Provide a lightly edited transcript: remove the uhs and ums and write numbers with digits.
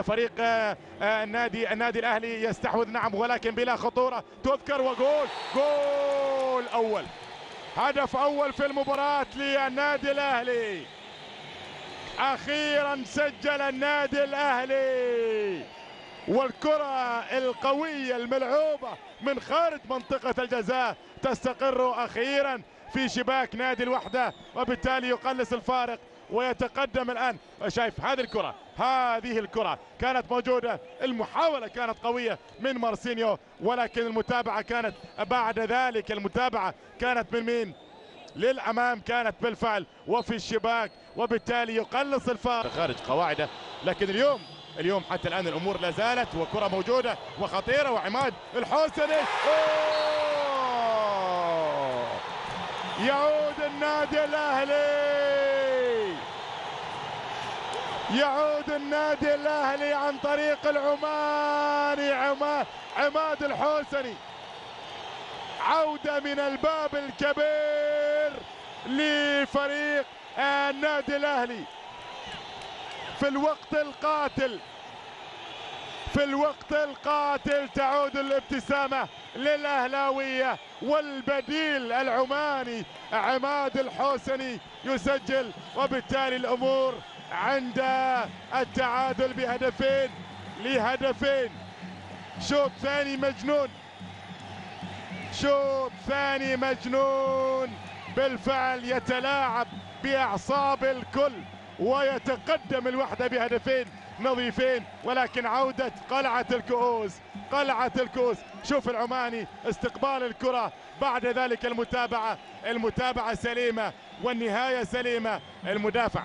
فريق النادي الاهلي يستحوذ نعم، ولكن بلا خطوره تذكر، وجول جول اول، هدف اول في المباراه للنادي الاهلي. اخيرا سجل النادي الاهلي، والكره القويه الملعوبه من خارج منطقه الجزاء تستقر اخيرا في شباك نادي الوحده، وبالتالي يقلص الفارق ويتقدم الآن. شايف هذه الكرة كانت موجودة، المحاولة كانت قوية من مارسينيو، ولكن المتابعة كانت بعد ذلك، المتابعة كانت من مين؟ للأمام، كانت بالفعل وفي الشباك، وبالتالي يقلص الفارق خارج قواعده. لكن اليوم حتى الآن الأمور لا زالت، وكرة موجودة وخطيرة، وعماد الحوسني يعود النادي الأهلي، يعود النادي الأهلي عن طريق العماني عماد الحوسني، عودة من الباب الكبير لفريق النادي الأهلي في الوقت القاتل تعود الابتسامة للأهلاوية، والبديل العماني عماد الحوسني يسجل، وبالتالي الأمور عند التعادل بهدفين لهدفين. شوط ثاني مجنون بالفعل، يتلاعب بأعصاب الكل، ويتقدم الوحدة بهدفين نظيفين، ولكن عودة قلعة الكؤوس. شوف العماني استقبال الكرة، بعد ذلك المتابعة سليمة والنهاية سليمة. المدافع